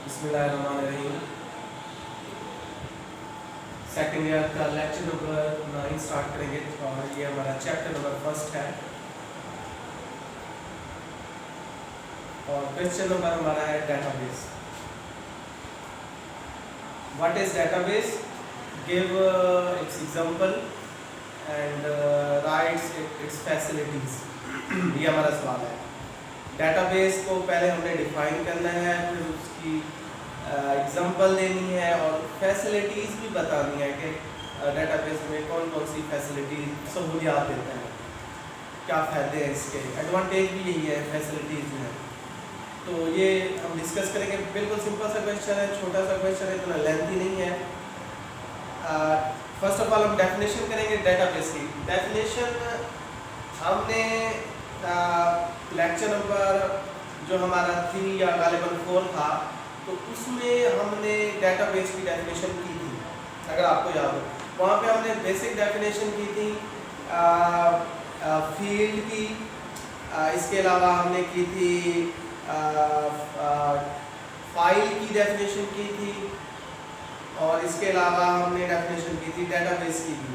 बिस्मिल्लाहिर्रहमानिर्रहीम। Second year का lecture number 9 start करेंगे और ये हमारा चैप्टर नंबर फर्स्ट है और क्वेश्चन नंबर हमारा है database. What is database? Give its example and rights it's facilities. ये हमारा सवाल है। डेटाबेस को पहले हमने डिफाइन करना है, फिर उसकी एग्जांपल देनी है और फैसिलिटीज़ भी बतानी है कि डेटाबेस में कौन कौन सी फैसिलिटीज सहूलियात देते हैं, क्या फ़ायदे हैं इसके, एडवांटेज भी यही है, फैसिलिटीज़ जो है। तो ये हम डिस्कस करेंगे। बिल्कुल सिंपल सा क्वेश्चन है, छोटा सा क्वेश्चन है, इतना लेंथी नहीं है। फर्स्ट ऑफ ऑल हम डेफिनेशन करेंगे डेटाबेस की। डेफिनेशन हमने लेक्चर नंबर जो हमारा 3 या गालिबन 4 था, तो उसमें हमने डेटाबेस की डेफिनेशन की थी, अगर आपको याद हो। वहाँ पे हमने बेसिक डेफिनेशन की थी फील्ड की, इसके अलावा हमने की थी फाइल की डेफिनेशन की थी, और इसके अलावा हमने डेफिनेशन की थी डेटाबेस की भी,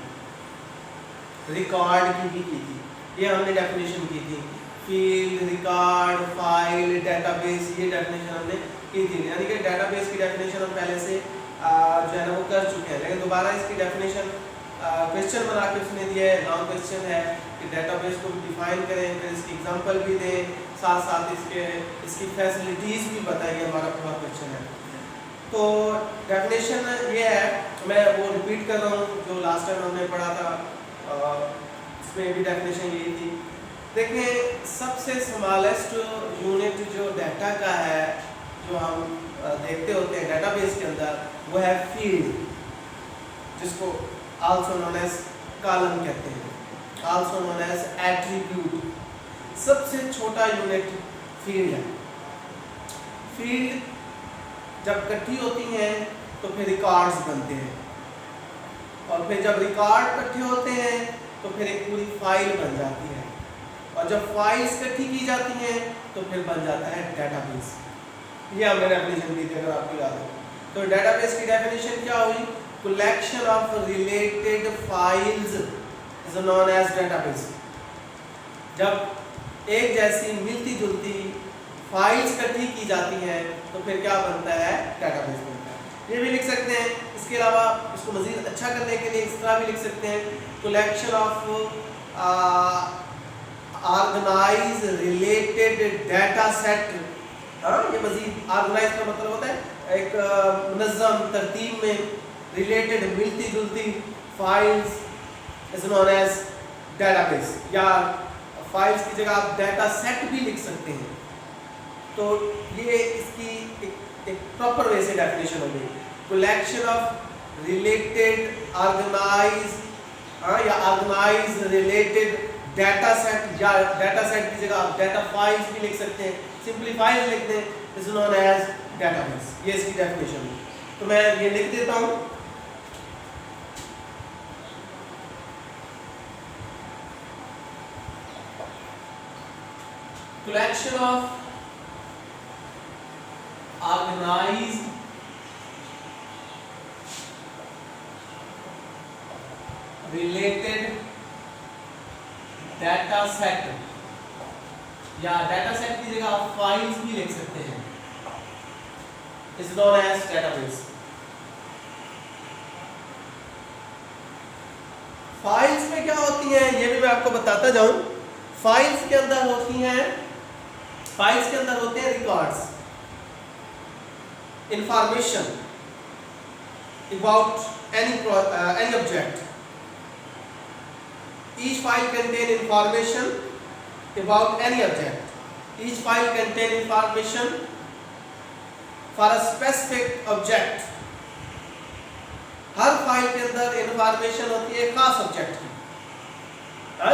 रिकॉर्ड की भी की थी। ये हमने डेफिनेशन की थी, फील्ड, रिकॉर्ड, फाइल, डेटाबेस, ये डेफिनेशन हमने की थी। यानी कि डेटाबेस की डेफिनेशन हम पहले से जो है ना वो कर चुके हैं, लेकिन दोबारा इसकी डेफिनेशन क्वेश्चन बना के उसने दिया है। लॉन्ग क्वेश्चन है कि डेटाबेस को डिफाइन करें, फिर इसकी एग्जांपल भी दें, साथ साथ इसकी फैसिलिटीज़ भी बताइए। हमारा पूरा क्वेश्चन है। तो डेफिनेशन ये है, मैं वो रिपीट कर रहा हूँ जो लास्ट टाइम हमने पढ़ा था, उसमें भी डेफिनेशन यही थी। देखिए, सबसे स्मॉलेस्ट यूनिट जो डाटा का है, जो हम देखते होते हैं डेटाबेस के अंदर, वो है फील्ड, जिसको आल्सो नोन एज कॉलम कहते हैं, आल्सो नोन एज एट्रीब्यूट। सबसे छोटा यूनिट फील्ड है। फील्ड जब इकट्ठी होती हैं तो फिर रिकॉर्ड्स बनते हैं, और फिर जब रिकॉर्ड इकट्ठे होते हैं तो फिर एक पूरी फाइल बन जाती है, और जब फाइल्स इकट्ठी की जाती हैं तो फिर बन जाता है डेटाबेस। ये हमने डेफिनेशन दी थी, अगर आपको याद हो। तो डेटाबेस की डेफिनेशन क्या हुई? Collection of related files is known as database. जब एक जैसी मिलती जुलती फाइल्स इकट्ठी की जाती हैं तो फिर क्या बनता है? डेटाबेस बनता है। ये भी लिख सकते हैं। इसके अलावा इसको मज़ीद अच्छा करने के लिए इस तरह भी लिख सकते हैं, collection of organise related data set. ये मज़ीद ऑर्गेनाइज का मतलब होता है एक मुनज़्ज़म तरतीब में रिलेटेड मिलती जुलती files is known as database, या फाइल्स की जगह आप डाटा सेट भी लिख सकते हैं। तो ये इसकी एक प्रॉपर वे से डेफिनेशन हो गई। कलेक्शन ऑफ रिलेटेड ऑर्गेनाइज, या ऑर्गेनाइज रिलेटेड डाटा सेट, या डाटा सेट की जगह आप डाटा फाइल्स भी लिख सकते हैं, सिंपली फाइल्स लिख दें, इज नोन एज डेटाबेस। ये इसकी डेफिनेशन है। तो मैं ये लिख देता हूँ। Collection of organized related data set, या डाटा सेट की जगह आप फाइल्स भी लिख सकते हैं, is known as database. Files में क्या होती हैं ये भी मैं आपको बताता जाऊं। फाइल्स के अंदर होती हैं, फाइल्स के अंदर होते हैं records, information about any object. Each file contain information about any object. Each file contain information for a specific object. Her file के अंदर इंफॉर्मेशन होती है खास ऑब्जेक्ट की।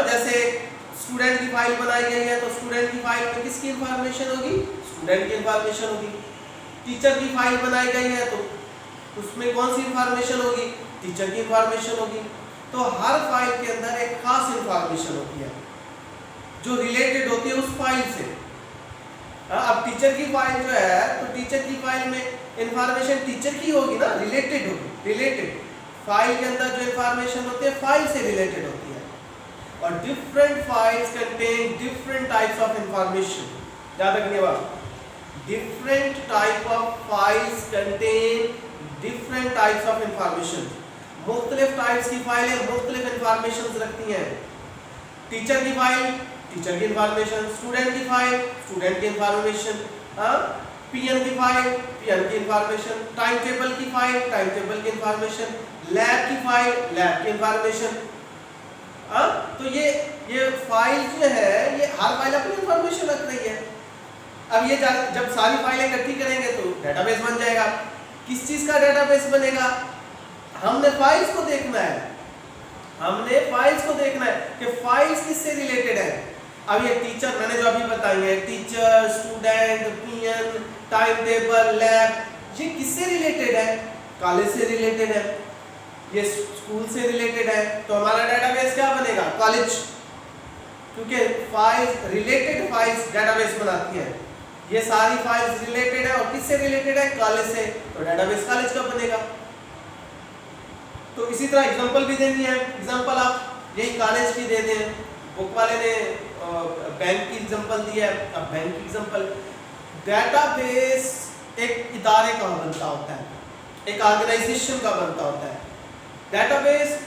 जैसे स्टूडेंट की फाइल बनाई गई है तो स्टूडेंट की फाइल में किसकी इंफॉर्मेशन होगी? स्टूडेंट की इंफॉर्मेशन होगी। टीचर की फाइल बनाई गई है तो उसमें कौन सी इंफॉर्मेशन होगी? टीचर की इंफॉर्मेशन होगी। तो हर फाइल के अंदर एक खास इंफॉर्मेशन होती है जो रिलेटेड होती है उस फाइल से। अब टीचर की फाइल जो है, तो टीचर की फाइल फाइल में इंफॉर्मेशन टीचर की होगी ना, रिलेटेड होगी, रिलेटेड। फाइल के अंदर जो इंफॉर्मेशन होती है फाइल से रिलेटेड होती है। और different files contain different types of information. याद रखिए बात, different type of files contain different types of information. मुख्तलिफ टाइप्स की फाइलें मुख्तलिफ इंफॉर्मेशन रखती हैं। टीचर की फाइल टीचर की इंफॉर्मेशन, स्टूडेंट की फाइल स्टूडेंट की इंफॉर्मेशन, पीएन की फाइल पीएन की इंफॉर्मेशन, टाइम टेबल की फाइल टाइम टेबल की इंफॉर्मेशन, लैब की फाइल लैब की इंफॉर्मेशन। तो ये फाइल जो है ये हर फाइल अपनी इंफॉर्मेशन रख रही है। अब ये जब सारी फाइलें इकट्ठी करेंगे तो डेटाबेस बन जाएगा। किस चीज का डेटाबेस बनेगा? हमने फाइल्स को देखना है, हमने फाइल्स को देखना है कि फाइल्स किससे रिलेटेड है। अब ये टीचर मैंने जो अभी बताई है, teacher, student, PN, time table, lab, ये किससे रिलेटेड है? कॉलेज से रिलेटेड है, ये स्कूल से रिलेटेड है। तो हमारा डेटाबेस क्या बनेगा? कॉलेज, क्योंकि फाइल्स रिलेटेड फाइल्स डेटाबेस बनाती है। ये सारी फाइल्स रिलेटेड है और किससे रिलेटेड है? कॉलेज से, तो डेटाबेस कॉलेज का बनेगा। तो इसी तरह एग्जांपल भी देनी है। एग्जांपल आप यही कॉलेज की दे दें, बुक वाले ने बैंक की एग्जांपल दी है, अब बैंक की एग्जांपल। डेटाबेस एक इदारे का बनता होता है, एक ऑर्गेनाइजेशन का बनता होता है। डेटाबेस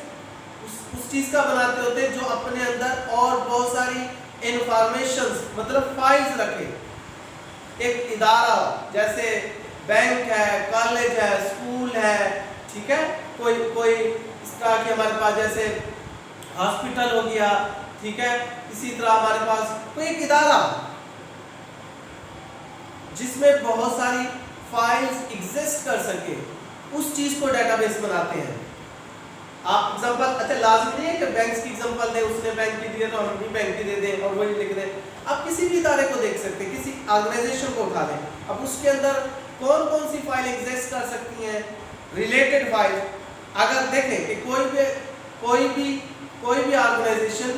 उस चीज का बनाते होते हैं जो अपने अंदर और बहुत सारी इंफॉर्मेशंस मतलब फाइल्स रखे। एक इदारा जैसे बैंक है, कॉलेज है, स्कूल है, ठीक है, कोई इस तरह की हमारे पास जैसे हॉस्पिटल हो गया, ठीक है, इसी तरह हमारे पास कोई एक इदारा जिसमें बहुत सारी फाइल्स एग्जिस्ट कर सके, उस चीज को डेटाबेस बनाते हैं। आप एग्जांपल, अच्छा लाजमी नहीं है कि बैंक्स की एग्जांपल दें, उसने बैंक की दी है तो हम भी बैंक की दे दें और वही लिख दें। आप किसी भी इदारे को देख सकते हैं, किसी ऑर्गेनाइजेशन को उठा लें, अब उसके अंदर कौन कौन सी फाइल एग्जिस्ट कर सकती हैं, रिलेटेड फाइल। अगर देखें कि कोई भी ऑर्गेनाइजेशन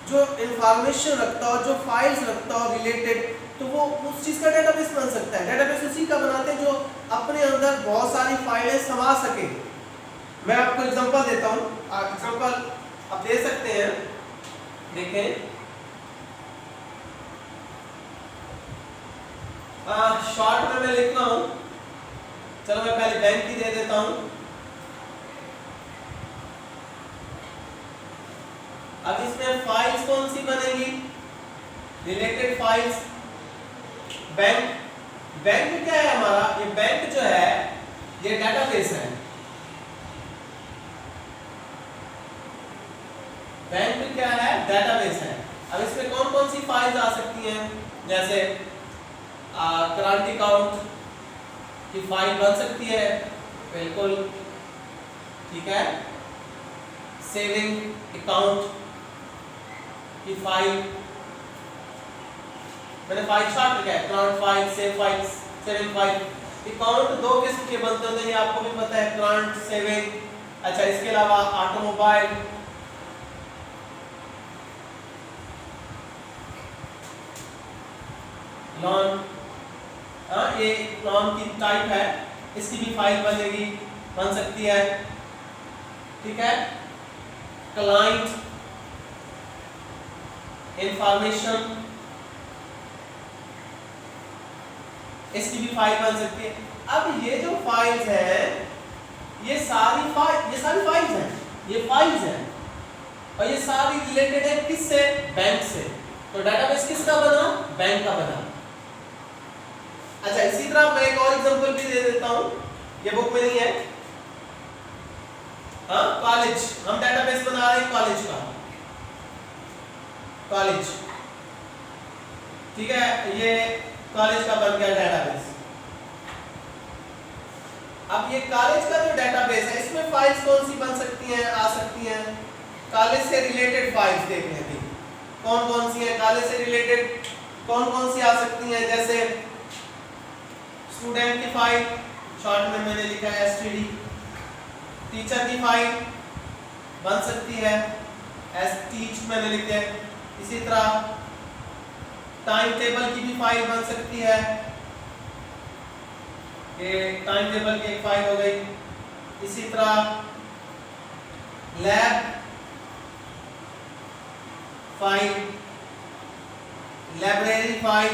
जो इंफॉर्मेशन रखता हो, जो फाइल्स रखता हो रिलेटेड, तो वो उस चीज़ का डेटाबेस बन सकता है। डेटाबेस उसी का बनाते हैं जो अपने अंदर बहुत सारी फाइलें समा सके। मैं आपको एग्जांपल देता हूँ, एग्जांपल आप दे सकते हैं, देखें शॉर्ट में मैं लिख रहा हूँ। चलो मैं पहले बैंक की दे देता हूँ। अब इसमें फाइल्स कौन सी बनेगी? Related files. बैंक क्या है हमारा? ये बैंक जो है ये डेटाबेस है। बैंक क्या है? डेटाबेस है। अब इसमें कौन कौन सी फाइल्स आ सकती हैं? जैसे करंट अकाउंट की फाइल बन सकती है, बिल्कुल ठीक है। सेविंग अकाउंट की फाइल, मैंने फाइल शॉर्ट लिखा है, current file, save file, saving file. Account दो किस्म के बनते होते हैं, ये आपको भी पता है, करंट, सेविंग। अच्छा, इसके अलावा ऑटोमोबाइल, लोन, ये लोन की टाइप है, इसकी भी फाइल बनेगी, बन सकती है, ठीक है। क्लाइंट इंफॉर्मेशन, इसकी भी फाइल बन सकती है। अब ये जो फाइल्स हैं, ये सारी फाइल्स हैं, ये फाइल्स हैं और ये सारी रिलेटेड है किससे? बैंक से। तो डेटाबेस किसका बना? बैंक का बना। अच्छा, इसी तरह मैं एक और एग्जांपल भी दे देता हूं, ये बुक में नहीं है। कॉलेज, हम डेटाबेस बना रहे हैं कॉलेज का, कॉलेज, ठीक है, ये कॉलेज का बन गया डेटाबेस। अब ये कॉलेज का जो डेटाबेस है, इसमें फाइल्स कौन सी बन सकती हैं, आ सकती हैं? कॉलेज से रिलेटेड फाइल्स देख लेते हैं कौन कौन सी हैं। कॉलेज से रिलेटेड कौन कौन सी आ सकती हैं? जैसे स्टूडेंट की फाइल, शॉर्ट में मैंने लिखा है एसटीडी। टीचर की फाइल बन सकती है, एसटीच मैंने लिखा है। इसी तरह टाइम टेबल की भी फाइल बन सकती है, ये टाइम टेबल की एक फाइल हो गई। इसी तरह लैब फाइल, लाइब्रेरी फाइल,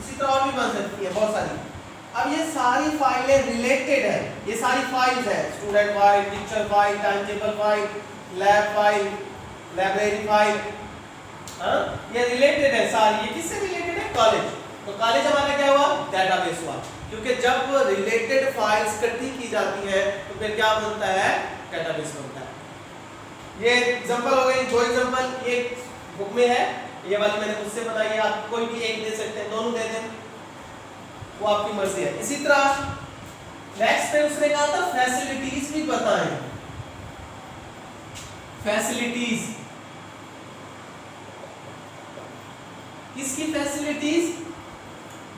इसी तरह और भी बन सकती है बहुत सारी। अब ये सारी फाइलें रिलेटेड है, ये सारी फाइल्स है, student file, teacher file, time table file, lab file, library file, हाँ ये रिलेटेड है सारी। ये किससे रिलेटेड है? कॉलेज। तो कॉलेज हमारा क्या हुआ? डेटाबेस हुआ, क्योंकि जब रिलेटेड फाइल्स इकट्ठी की जाती है तो फिर क्या बनता है? डेटाबेस बनता है। ये एग्जांपल हो गई, दो एग्जांपल एक बुक में है, ये वाली मैंने खुद से बताई है, आप कोई भी एक दे सकते हैं, दोनों दे दें वो आपकी मर्जी है। इसी तरह नेक्स्ट पे उसने कहा था फैसिलिटीज भी बताएं, फैसिलिटीज, किसकी फैसिलिटीज?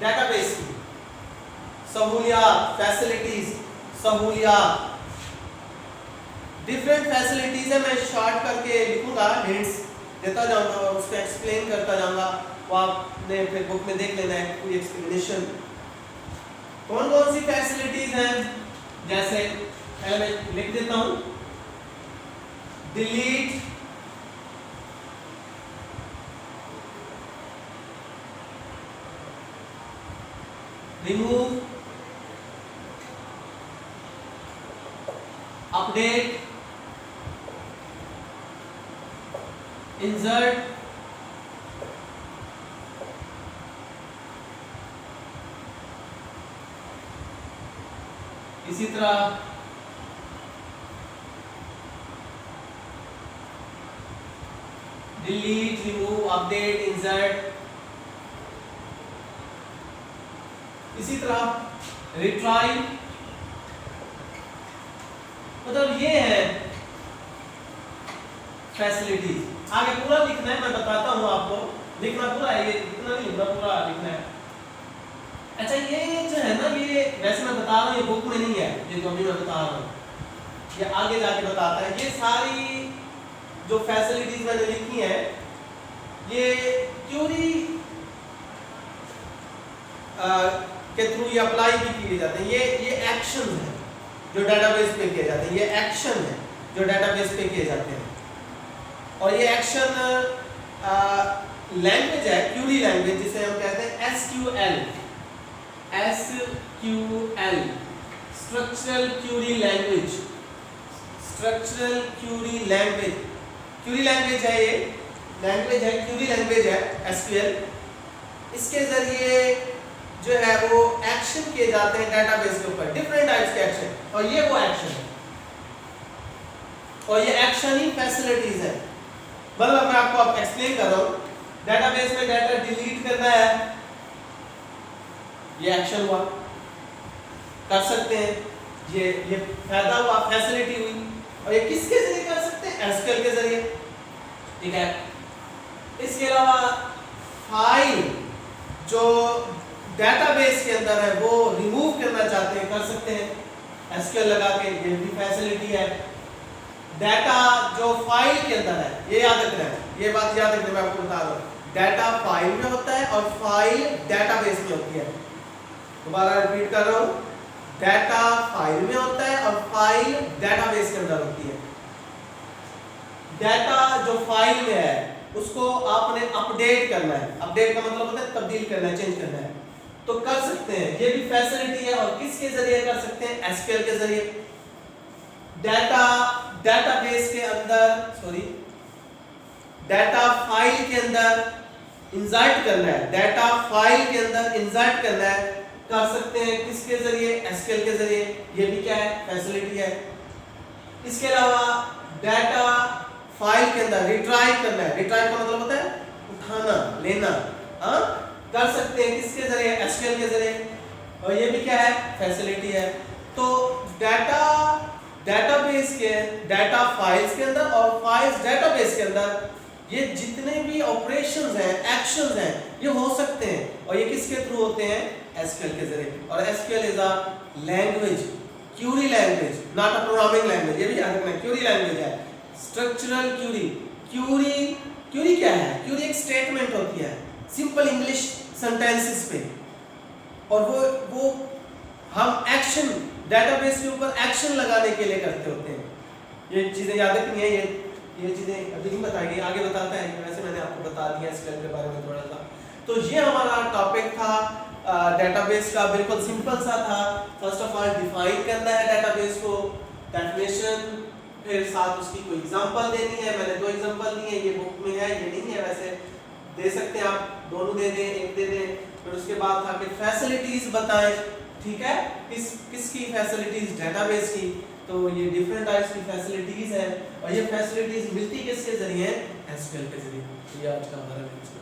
डेटाबेस की सहूलियात, फैसिलिटीज, सहूलियात, डिफरेंट फैसिलिटीज है। मैं शॉर्ट करके लिखूंगा, हिंट्स देता जाऊंगा और उसको एक्सप्लेन करता जाऊंगा, वो आपने फिर बुक में देख लेना है पूरी एक्सप्लेनेशन। कौन कौन सी फैसिलिटीज हैं? जैसे पहले मैं लिख देता हूं, डिलीट, रिमूव, अपडेट, इंसर्ट, इसी तरह डिलीट, रिमूव, अपडेट, इंसर्ट, इसी तरह रिट्राइव। मतलब ये है फैसिलिटीज। आगे पूरा लिखना है, मैं बताता हूं आपको, लिखना पूरा है, ये इतना नहीं लिखना, पूरा लिखना है। अच्छा ये जो है ना, ये वैसे मैं बता रहा हूँ, ये बुक में नहीं है, ये जो अभी मैं बता रहा हूँ ये आगे जाके बताता है। ये सारी जो फैसिलिटीज मैंने लिखी है ये क्यूरी के थ्रू ये अप्लाई भी किए जाते हैं। ये एक्शन है जो डेटाबेस पे किए जाते हैं, ये एक्शन है जो डेटाबेस पे किए जाते हैं। और ये एक्शन लैंग्वेज है, क्यूरी लैंग्वेज, जिसे हम कहते हैं SQL, structural Curie language, structural Curie language, Curie language है, ये लैंग्वेज है, क्यूरी लैंग्वेज है SQL। इसके जरिए जो है वो एक्शन किए जाते हैं डेटाबेस के ऊपर, डिफरेंट टाइप्स के एक्शन, और ये वो एक्शन है, और ये एक्शन ही फैसिलिटीज है। मतलब मैं आपको अब एक्सप्लेन कर रहा हूं, डेटाबेस में डाटा डिलीट करना है, ये एक्शन हुआ, कर सकते हैं, ये फायदा हुआ, फैसिलिटी हुई। और ये किसके जरिए कर सकते हैं? SQL के जरिए, ठीक है। इसके अलावा फाइल जो डेटाबेस के अंदर है वो रिमूव करना चाहते हैं, कर सकते हैं SQL लगा के, ये भी फैसिलिटी है। डाटा जो फाइल के अंदर है, ये याद रखना है, ये बात याद रखना, मैं आपको बता रहा हूं, डाटा फाइल में होता है और फाइल डेटाबेस में होती है। दोबारा रिपीट कर रहा हूं, डाटा फाइल में होता है और फाइल डेटाबेस के अंदर होती है। डाटा जो फाइल में है उसको आपने अपडेट करना है, अपडेट का मतलब होता है तब्दील करना है, चेंज करना है, तो कर सकते हैं, ये भी फैसिलिटी है। और किसके जरिए कर सकते हैं? SQL के जरिए। डेटाबेस के अंदर डाटा फाइल के अंदर इंसर्ट करना है, डाटा फाइल के अंदर इंसर्ट करना है, कर सकते हैं किसके जरिए? SQL के जरिए, ये भी क्या है? फैसिलिटी है। इसके अलावा डाटा फाइल के अंदर रिट्राइव करना है, रिट्राइव का मतलब होता है उठाना, लेना, हाँ, कर सकते हैं किसके जरिए? SQL के जरिए, और ये भी क्या है? फैसिलिटी है। तो डेटाबेस के डाटा फाइल्स के अंदर और फाइल्स डेटाबेस के अंदर ये जितने भी ऑपरेशंस हैं, एक्शंस हैं, ये हो सकते हैं, और ये किसके थ्रू होते हैं? SQL के जरिए। और SQL is a language, Curie language, not a programming language, ये भी याद रखना, क्यूरी लैंग्वेज है। स्ट्रक्चरल क्यूरी, क्यूरी क्या है? क्यूरी एक स्टेटमेंट होती है सिंपल इंग्लिश सेंटेंसेस पे, और वो हम एक्शन डेटाबेस के ऊपर एक्शन लगाने के लिए करते होते हैं। ये चीज़ें याद रखनी है, ये चीज़ें अभी नहीं बताएंगे, आगे बताता है, वैसे मैंने आपको बता दिया एसक्यूएल के बारे में थोड़ा सा। तो ये हमारा टॉपिक था डेटाबेस का, बिल्कुल सिंपल सा था। फर्स्ट ऑफ ऑल डिफाइन करना है डेटाबेस को, डेफिनेशन, फिर साथ उसकी कोई एग्जांपल देनी है। मैंने 2 एग्जांपल दिए, ये बुक में है, ये नहीं है, वैसे दे सकते हैं आप, दोनों दे दें, एक दे दें। फिर उसके बाद था कि फैसिलिटीज बताएं, ठीक है, किसकी फैसिलिटीज, डेटाबेस की। तो ये डिफरेंट टाइप्स की फैसिलिटीज है, और ये फैसिलिटीज मिलती किसके जरिए है, एसक्यूएल के जरिए। ये आज का हमारा लेक्चर।